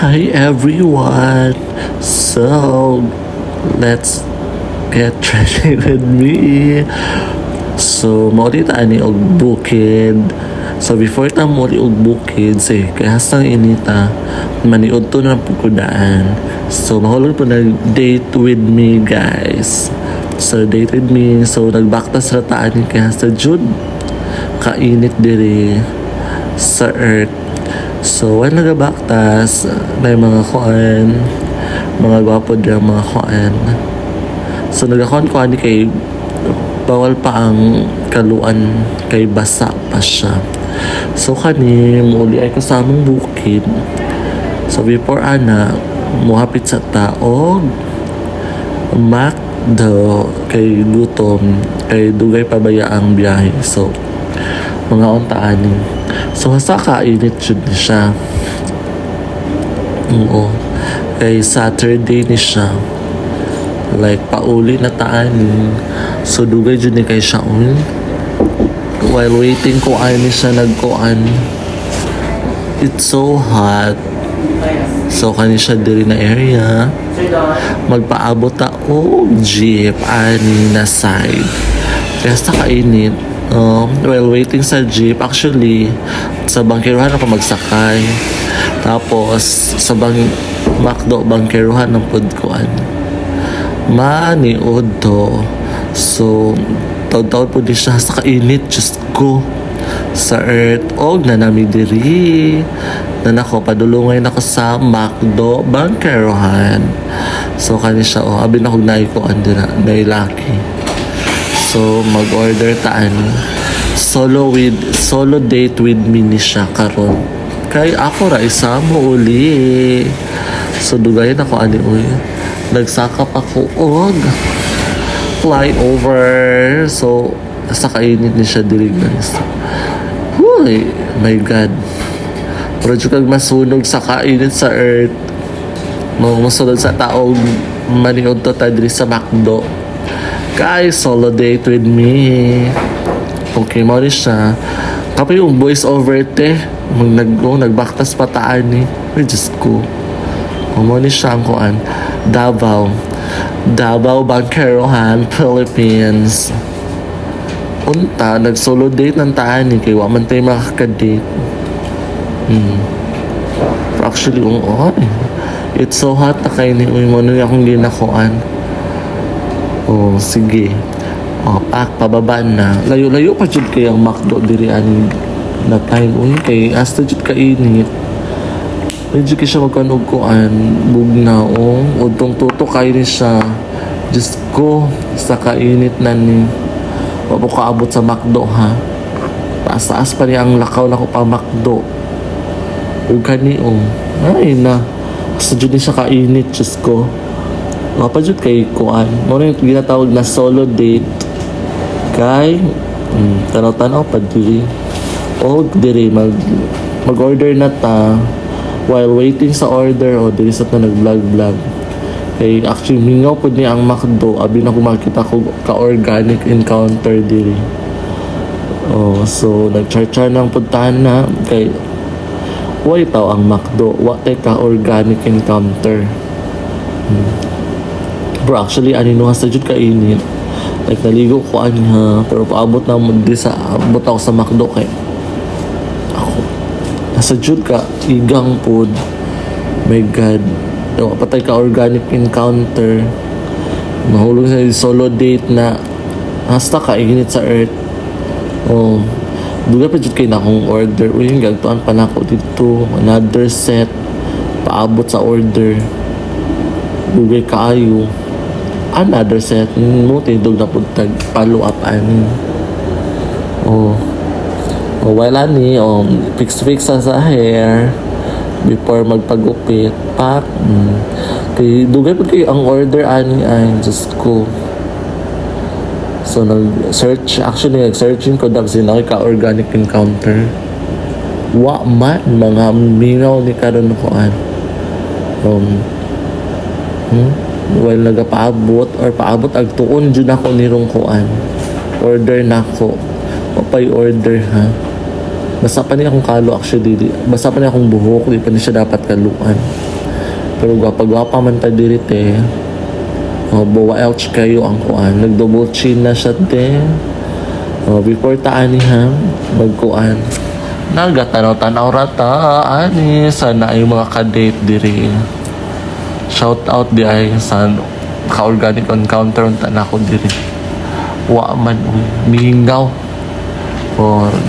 Hi everyone! So, let's get ready with me. So, mauli ta ani og bukid. So, before ta mauli og bukid, say, kaya hasang inita, maniod to ng pagkudaan. So, mahulog po na date with me, guys. So, date with me. So, nagbaktas ra ta ani kaya sa Jud. Kainit diri sa earth. So, when nagabaktas, may mga kuan, mga gwapo din mga kuan. So, nagakuan-kuan ni kay bawal pa ang kaluan kay basa pa siya. So, kani, muli ay kasamang bukid. So, before ana, muhapit sa taog, McDo, kay gutom, kay dugay pabaya ang biyahe. So, mga untaan so hasa kainit jud ni siya. Oo. Kay Saturday ni siya. Like pauli na taan. So dugay jud ni kay siya while waiting ko ay ni siya nagkuan. It's so hot. So kani siya diri na area. Magpaabot ta og jeep ani na side. Kaya sa kainit. While waiting sa jeep, actually, sa bangkeruhan ako magsakay. Tapos, sa McDo, bangkeruhan ng pudkuan. Maniod to. So, taod-taod po di siya sa kainit, just ko. Sa earth, na nami diri. Nanako, padulungay na ko sa McDo, bangkeruhan. So, kani siya, abin ako naikuan dira, nailaki. So, mag-order taan. Solo date with me ni siya karon. Kay ako ra isa mo uli. So, dugayin ako ani uy. Nagsakap ako og flyover. So, sa kainit ni siya diri guys. Huy, my God. Pero kag masunog sa kainit sa earth. Masunod sa taong maniod to ta diri sa McDo. Guys, solo date with me. Okay, mo rin siya. Kapag yung voice over te, nagbaktas pataan ni. We're just cool. Mo rin siya ang kuan. Davao, Bangkerohan, Philippines. Unta, nag-solo date ng taan ni. Kaya waman tayo makakadate. Actually, it's so hot na kayo ni mo nung akong ginakuan. Sige. Pababa na. Layo-layo pa jud kay ang McDo diri ani na time kay hasta jud kainit. Medyo kay siya magkanog-kuan bugnaw udtong tuto kay ni siya. Just go sa kainit na ni. Wa po kaabot sa McDo ha. Taas-taas pa niya ang lakaw na ko pa McDo. Ug kani ay na. Sa jud ni siya kainit just go. Mapajud kay kuan. Mo rin ginatawag na solo date. Kay tanaw-tanaw pa diri. Diri mag-order na ta while waiting sa order diri sa ta nag-vlog. Kay actually mingaw pud ni ang McDo abi na ko makita ko ka-organic encounter diri. So nag-char ng puntahan na kay way taw ang McDo, wa tay ka-organic encounter. Bro, actually, anino sa jud kainit. Like, naligo ko anya. Pero paabot na mo di sa, abot ako sa McDo kay. Ako. Nasa jud ka, igang food. My God. Patay ka organic encounter. Mahulog sa solo date na hasta kainit sa earth. Duga pa jud kay na akong order. Yung gagtuan pa na ako dito. Another set. Paabot sa order. Dugay kaayo. Another set mo tindog na puntag follow up ani. Wala ni fix sa hair before magpagupit pak. Kay dugay pud kay ang order ani ay just ko. So nag-searching ko dag sina ka organic encounter. Wa man mga minaw ni karon ko while nagapaabot or paabot ag tuon jud ako nirong kuan. Order nako. Papay order ha. Basa pa niya akong kalo actually. Basa pa niya akong buhok. Di pa niya siya dapat kaluan. Pero gwapa-gwapa man ta diri te. Buwa ouch kayo ang kuan. Nag-double chin na siya te. Before ta ani ha, magkuan. Nagatanaw-tanaw rata ani sana ay mga ka-date diri. Shout out di ay sa ka-organic encounter unta na ako diri. Wa man mingaw.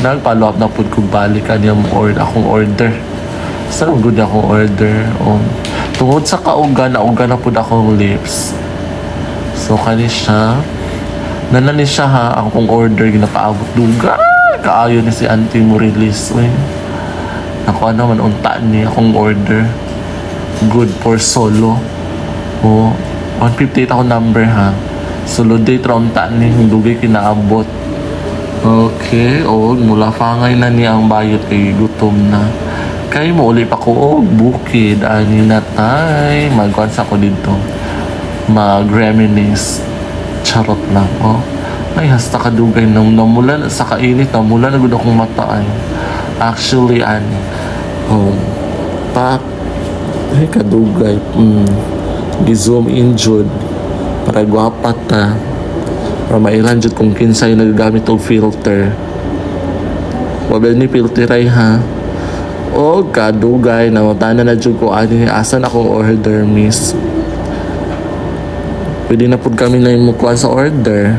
Nag-follow up na pud kung balik kaniyang akong order. Saan good akong order? Tungod sa kauga na pud akong lips. So kani siya. Nanani siya ha, akong order ginapaabot duga. Kaayo ni si auntie mo release. Ako naman unta ni akong order. Good for solo. 158 ako number ha. Solo date round ta ni dugay kinaabot. Okay, mula fangay na niya ang bayot kay gutom na. Kay mo uli pa ko bukid ani na tay. Magwansa ko dito. Mag-reminisce. Charot lang, Ay, hasta kadugay namula sa kainit, namula na gud akong mata ay. Actually, ay kadugay, gi-zoom in jud para gwapa ta. Para mailan jud kung kinsay nagagamit og filter. Wabel ni filter ay ha. Kadugay, namatanan na jud ko ani asan akong order, miss. Pwede na po kami na yung mukuha sa order.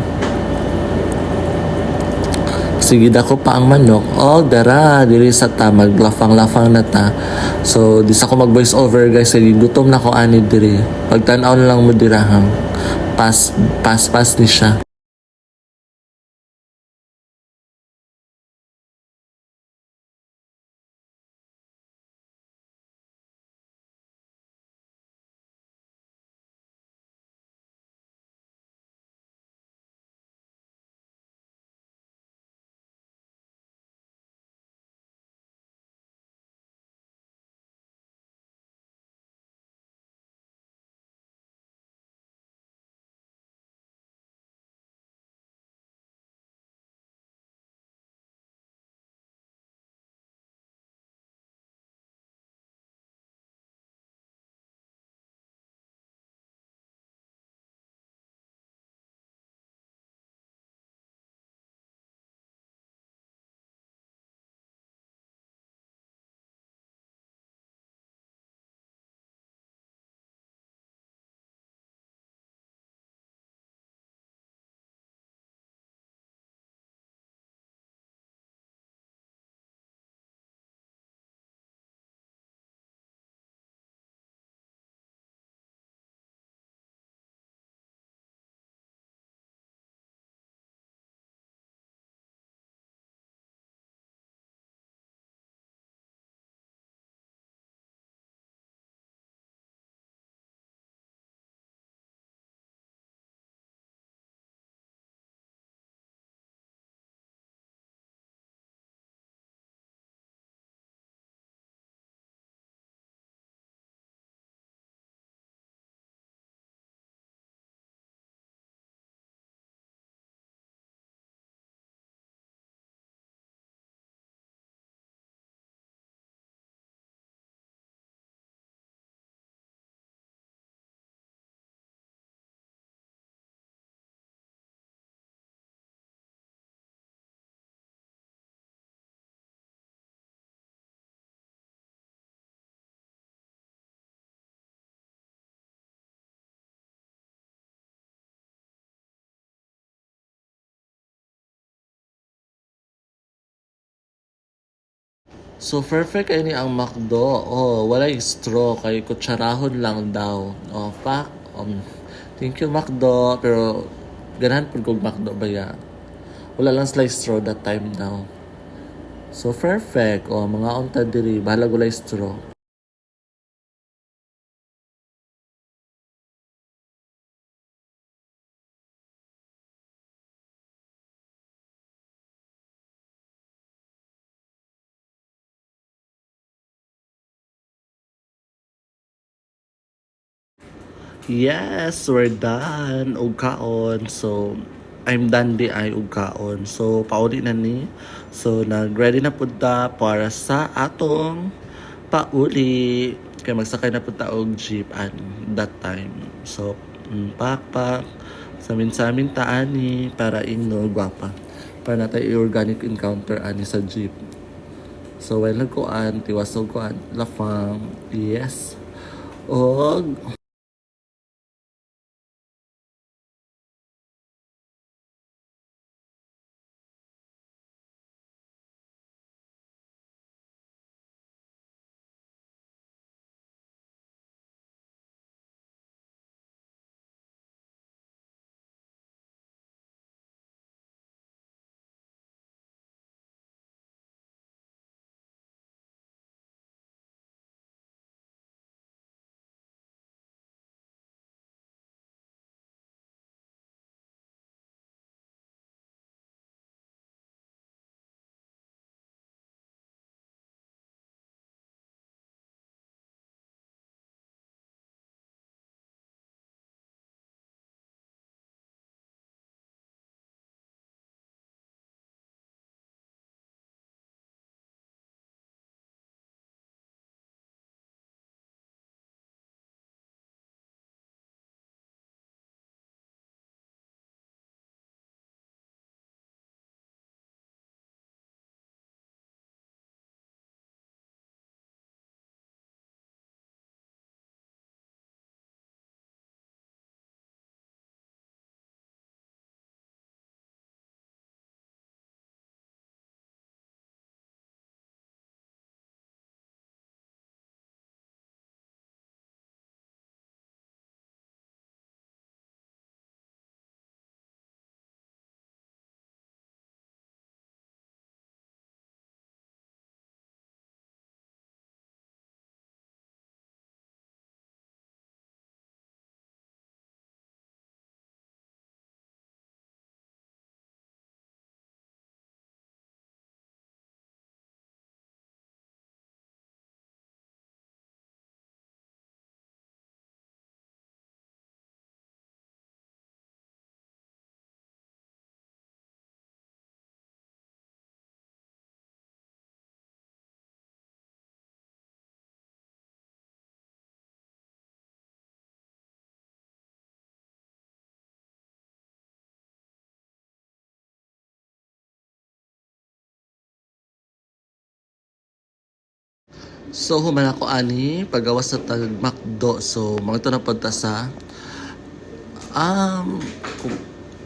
Sige dako pa ang manok. Dara, dili sa ta, maglafang-lafang na ta. So, di sa ko mag-voice over guys, sige, gutom na ko ani diri. Pagtanaw na lang mo dirahang. Pas ni siya. So, perfect ini ang McDo. Walay straw. Kay kutsarahon lang daw. Fuck. Thank you, McDo. Pero, ganahan po kong McDo ba ya? Wala lang slice straw that time daw. So, perfect. Mga unta diri. Bahala gulay straw. Yes, we're done. Ug kaon. So, I'm done di ay ug kaon. So, pauli na ni. So, nag-ready na pud ta para sa atong pauli. kay magsakay na punta og jeep that time. So pakpak samin taani para ingno gwapa para natay organic encounter ani sa jeep. So while nagkuan tiwasog kuan lafang yes og so human ako ani pagawas sa tag McDo. So mga na punta sa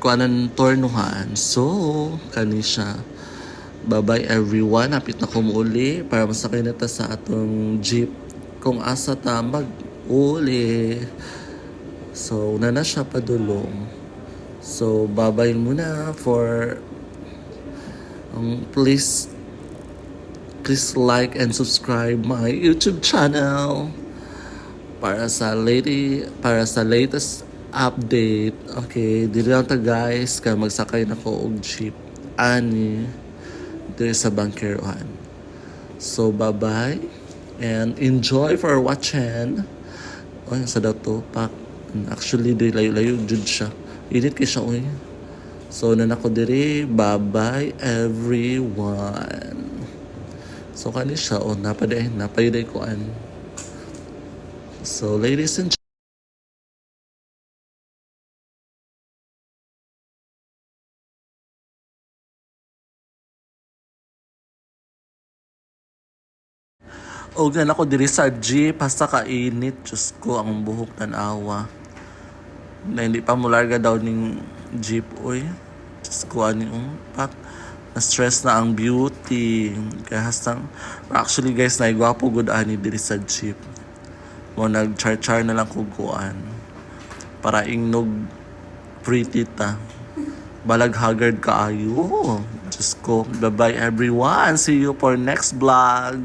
kuanan tornuhan. So kani siya. Bye bye everyone. Hapit na ko muli para masakay na ta sa atong jeep kung asa ta mag-uli. So na siya padulong. So bye bye muna for please like and subscribe my YouTube channel para sa latest update. Okay, dili lang ta guys kay magsakay na ko og jeep ani diri sa Bangkerohan. So bye bye and enjoy for watching. Oy sa dato pak actually di layo-layo jud siya. Init kay siya oy. So nanako diri bye bye everyone. So kani siya o napayuday ko an. So ladies and o gan ako diri sa jeep hasta kainit. Diyos ko ang buhok tanawa na hindi pa mularga daw ning jeep oy. Diyos ko ani pak na-stress na ang beauty. Kaya hastang, actually guys, naigwapo good ani diri sa jeep. Mo nag-char-char na lang kuguan. Para ingnog pretty ta. Balag haggard kaayo. Diyos ko. Bye-bye everyone. See you for next vlog.